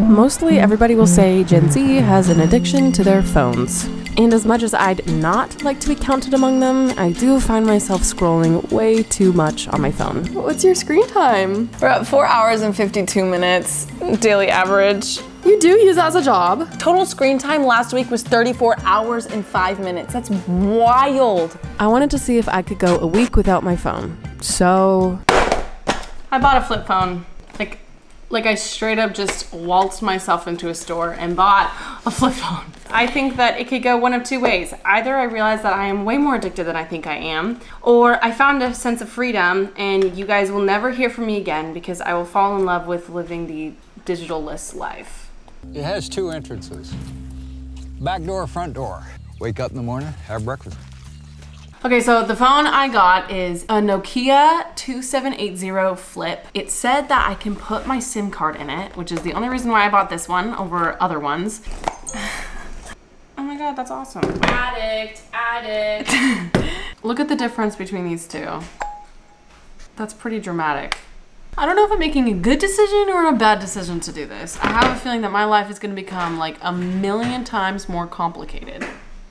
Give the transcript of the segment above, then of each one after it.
Mostly everybody will say Gen Z has an addiction to their phones. And as much as I'd not like to be counted among them, I do find myself scrolling way too much on my phone. What's your screen time? We're at 4 hours and 52 minutes daily average. You do use that as a job? Total screen time last week was 34 hours and 5 minutes. That's wild. I wanted to see if I could go a week without my phone. So I bought a flip phone. Like I straight up just waltzed myself into a store and bought a flip phone. I think that it could go one of two ways. Either I realize that I am way more addicted than I think I am, or I found a sense of freedom and you guys will never hear from me again because I will fall in love with living the digital-less life. It has two entrances. Back door, front door. Wake up in the morning, have breakfast. Okay, so the phone I got is a Nokia 2780 Flip. It said that I can put my SIM card in it, which is the only reason why I bought this one over other ones. Oh my God, that's awesome. Addict. Look at the difference between these two. That's pretty dramatic. I don't know if I'm making a good decision or a bad decision to do this. I have a feeling that my life is gonna become like a million times more complicated.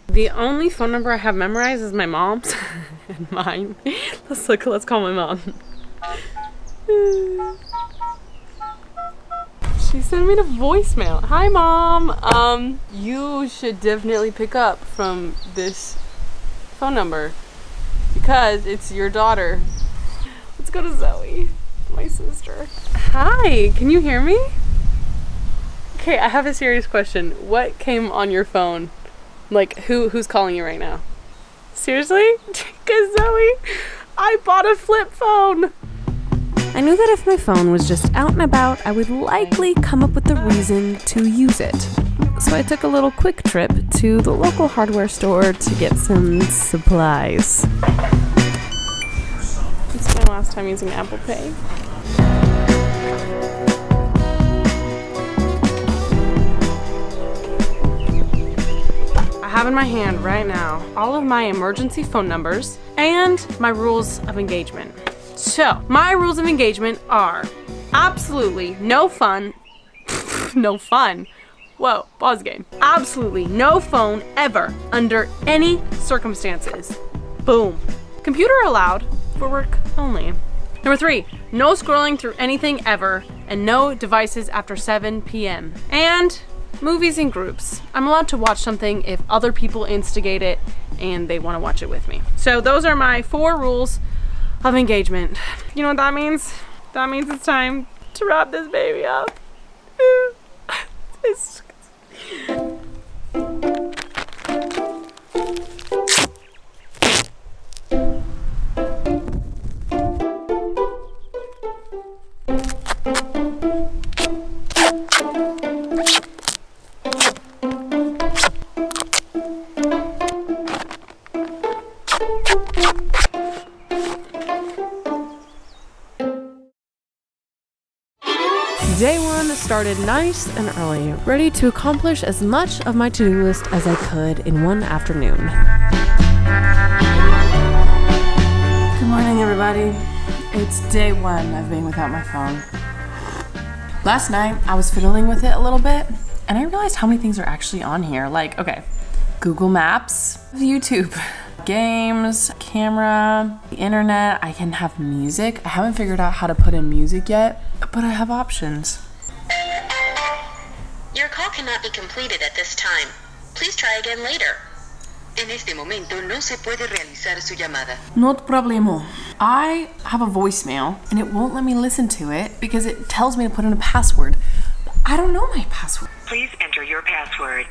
The only phone number I have memorized is my mom's and mine. Let's call my mom. She sent me a voicemail. Hi Mom, you should definitely pick up from this phone number because it's your daughter. Let's go to Zoe, my sister. Hi, can you hear me? Okay, I have a serious question. What came on your phone? Like, who's calling you right now? Seriously? Because Zoe, I bought a flip phone. I knew that if my phone was just out and about, I would likely come up with a reason to use it. So I took a little quick trip to the local hardware store to get some supplies. It's my last time using Apple Pay. I have in my hand right now all of my emergency phone numbers and my rules of engagement. So, my rules of engagement are absolutely no fun. No fun. Whoa, pause the game. Absolutely no phone ever under any circumstances. Boom. Computer allowed for work only. Number 3, no scrolling through anything ever and no devices after 7 p.m. And movies in groups. I'm allowed to watch something if other people instigate it and they want to watch it with me. So those are my 4 rules of engagement. You know what that means? That means it's time to wrap this baby up. Day 1 started nice and early, ready to accomplish as much of my to-do list as I could in one afternoon. Good morning, everybody. It's day 1 of being without my phone. Last night, I was fiddling with it a little bit, and I realized how many things are actually on here. Like, okay, Google Maps, YouTube, games, camera, the internet. I can have music. I haven't figured out how to put in music yet, but I have options. Your call cannot be completed at this time. Please try again later. En este momento no se puede realizar su llamada. Not problemo. I have a voicemail and it won't let me listen to it because it tells me to put in a password. But I don't know my password. Please enter your password.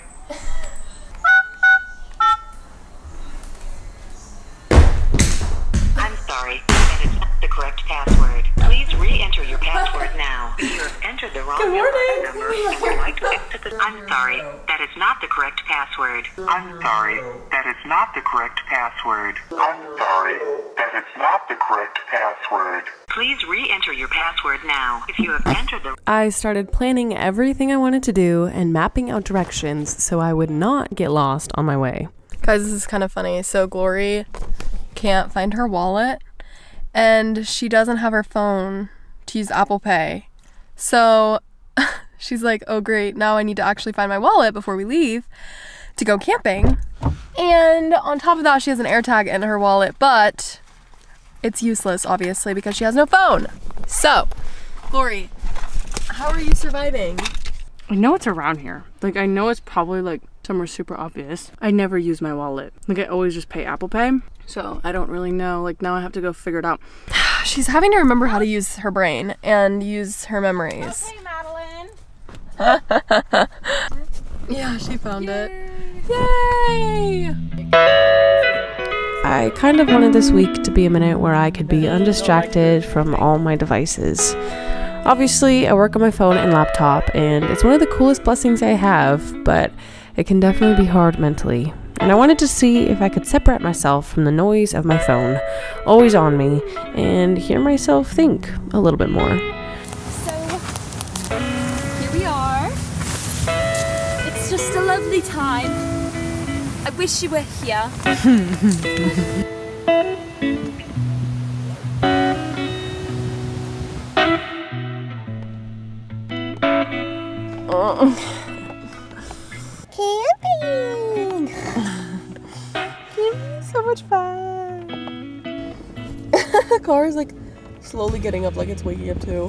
I'm sorry, that is not the correct password. Please re-enter your password now. You have entered the wrong number and would like to exit the... I'm sorry, that is not the correct password. I'm sorry, that is not the correct password. I'm sorry, that is not the correct password. Please re-enter your password now. If you have entered the... I started planning everything I wanted to do and mapping out directions so I would not get lost on my way. Guys, this is kind of funny. So Glory can't find her wallet and she doesn't have her phone to use Apple Pay. So she's like, oh great, now I need to actually find my wallet before we leave to go camping. And on top of that, she has an AirTag in her wallet, but it's useless, obviously, because she has no phone. So, Lori, how are you surviving? I know it's around here. Like, I know it's probably like somewhere super obvious. I never use my wallet. Like, I always just pay Apple Pay. So I don't really know. Like, now I have to go figure it out. She's having to remember how to use her brain and use her memories. Okay, Madeline. Yeah, she found it. Yay! I kind of wanted this week to be a minute where I could be undistracted from all my devices. Obviously, I work on my phone and laptop, and it's one of the coolest blessings I have, but it can definitely be hard mentally. And I wanted to see if I could separate myself from the noise of my phone, always on me, and hear myself think a little bit more. So, here we are. It's just a lovely time. I wish you were here. Camping! So much fun. Cara's like slowly getting up like it's waking up too.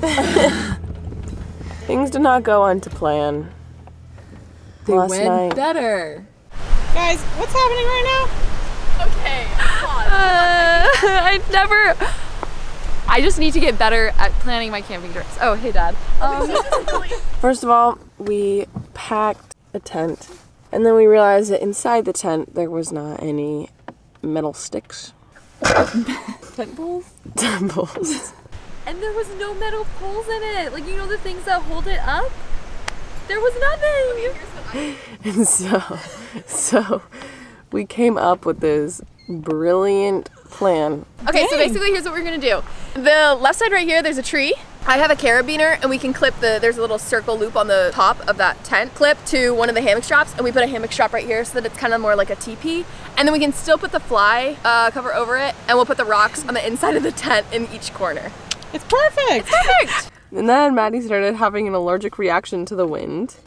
Things did not go on to plan. They Last went night. better. Guys, what's happening right now? Okay, I just need to get better at planning my camping trips. Oh, hey Dad. First of all, we packed a tent, and then we realized that inside the tent there was not any metal sticks. tent poles? Tent poles. And there was no metal poles in it. Like, you know the things that hold it up? There was nothing. And so we came up with this brilliant plan. Okay, so basically here's what we're gonna do. The left side right here, there's a tree. I have a carabiner, and we can clip there's a little circle loop on the top of that tent clip to one of the hammock straps, and we put a hammock strap right here so that it's kind of more like a teepee. And then we can still put the fly cover over it, and we'll put the rocks on the inside of the tent in each corner. It's perfect. It's perfect. And then Maddie started having an allergic reaction to the wind.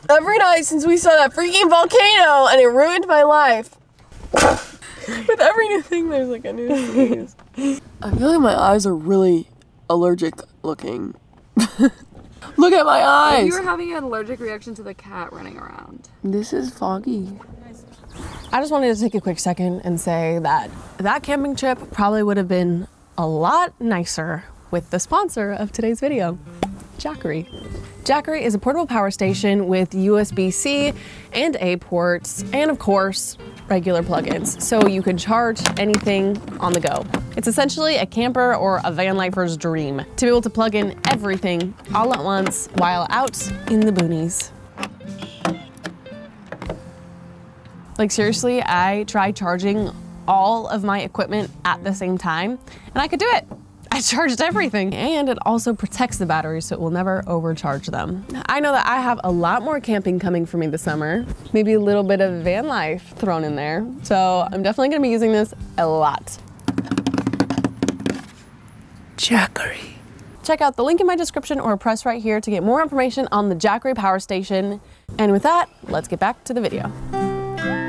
Every night since we saw that freaking volcano, and it ruined my life. With every new thing, there's like a new sneeze. I feel like my eyes are really allergic looking. Look at my eyes! You were having an allergic reaction to the cat running around. This is foggy. I just wanted to take a quick second and say that that camping trip probably would have been a lot nicer with the sponsor of today's video, Jackery. Jackery is a portable power station with USB-C and A ports, and of course, regular plugins, so you can charge anything on the go. It's essentially a camper or a van lifer's dream to be able to plug in everything all at once while out in the boonies. Like seriously, I tried charging all of my equipment at the same time, and I could do it. I charged everything, and it also protects the batteries so it will never overcharge them. I know that I have a lot more camping coming for me this summer, maybe a little bit of van life thrown in there, so I'm definitely gonna be using this a lot. Jackery. Check out the link in my description or press right here to get more information on the Jackery power station. And with that, let's get back to the video.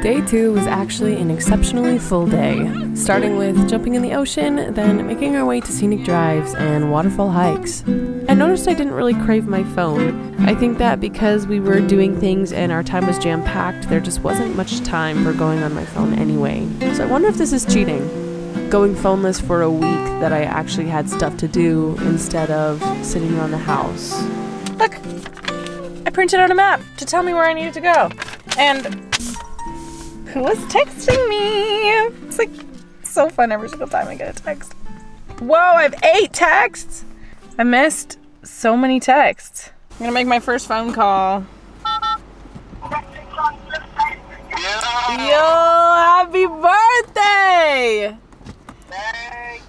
Day 2 was actually an exceptionally full day, starting with jumping in the ocean, then making our way to scenic drives and waterfall hikes. I noticed I didn't really crave my phone. I think that because we were doing things and our time was jam-packed, there just wasn't much time for going on my phone anyway. So I wonder if this is cheating. Going phoneless for a week that I actually had stuff to do instead of sitting around the house. Look, I printed out a map to tell me where I needed to go. And who was texting me? It's like so fun every single time I get a text. Whoa, I have 8 texts. I missed so many texts. I'm gonna make my first phone call. Yo, happy birthday!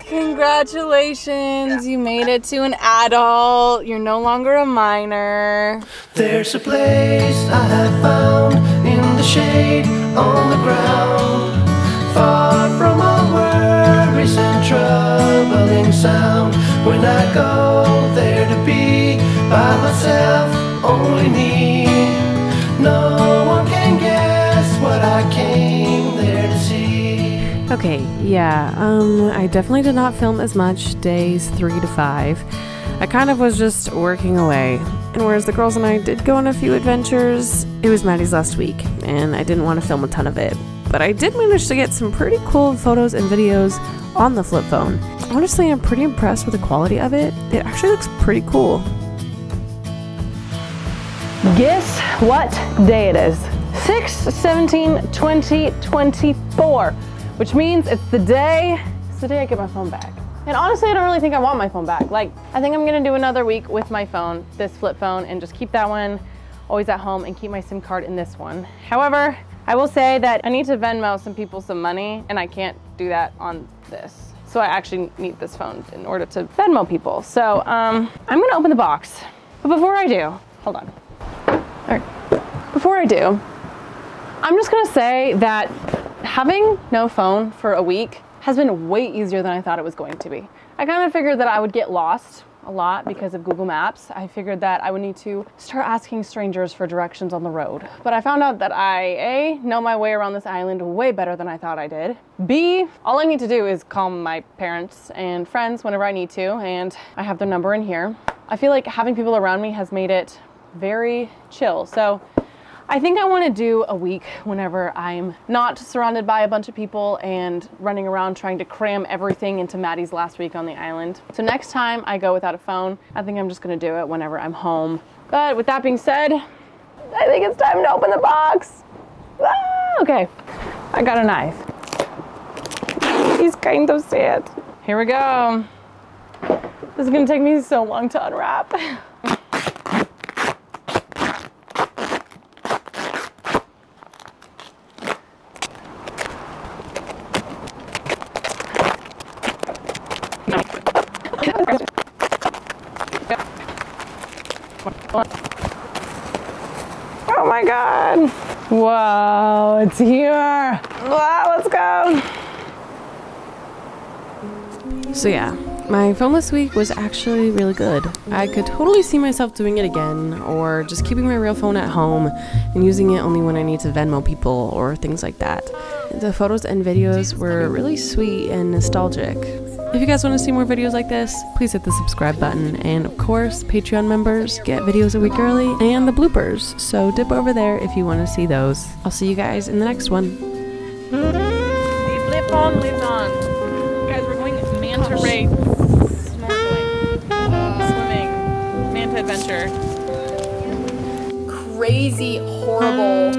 Congratulations, you made it to an adult. You're no longer a minor. There's a place I have found in the shade on the ground, far from all worries and troubling sound. when I go there to be by myself, only me. No one can guess what I came there to see. Okay, yeah, I definitely did not film as much days 3 to 5. I kind of was just working away. And whereas the girls and I did go on a few adventures, it was Maddie's last week, and I didn't want to film a ton of it. But I did manage to get some pretty cool photos and videos on the flip phone. Honestly, I'm pretty impressed with the quality of it. It actually looks pretty cool. Guess what day it is? 6/17/2024, which means it's the day I get my phone back. And honestly, I don't really think I want my phone back. Like, I think I'm gonna do another week with my phone, this flip phone, and just keep that one always at home and keep my SIM card in this one. However, I will say that I need to Venmo some people some money, and I can't do that on this. So I actually need this phone in order to Venmo people. So I'm gonna open the box. But before I do, hold on. All right. Before I do, I'm just gonna say that having no phone for a week has been way easier than I thought it was going to be. I kind of figured that I would get lost a lot because of Google Maps. I figured that I would need to start asking strangers for directions on the road. But I found out that I, A, know my way around this island way better than I thought I did. B, all I need to do is call my parents and friends whenever I need to, and I have their number in here. I feel like having people around me has made it very chill. So I think I want to do a week whenever I'm not surrounded by a bunch of people and running around trying to cram everything into Maddie's last week on the island. So next time I go without a phone, I think I'm just going to do it whenever I'm home. But with that being said, I think it's time to open the box. Ah, okay, I got a knife. He's kind of sad. Here we go. This is going to take me so long to unwrap. Oh my God. Wow, it's here. Wow, let's go. So yeah, my phone this week was actually really good. I could totally see myself doing it again, or just keeping my real phone at home and using it only when I need to Venmo people or things like that. The photos and videos were really sweet and nostalgic. If you guys want to see more videos like this, please hit the subscribe button, and of course, Patreon members get videos a week early and the bloopers, so dip over there if you want to see those. I'll see you guys in the next one. The flip phone lives on. Guys, we're going manta ray snorkeling, swimming, manta adventure. Crazy, horrible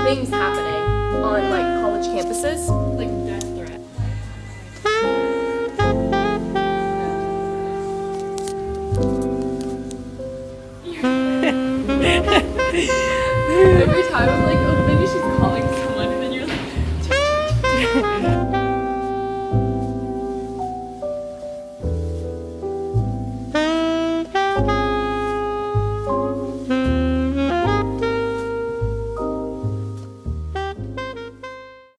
things happening on like college campuses. Like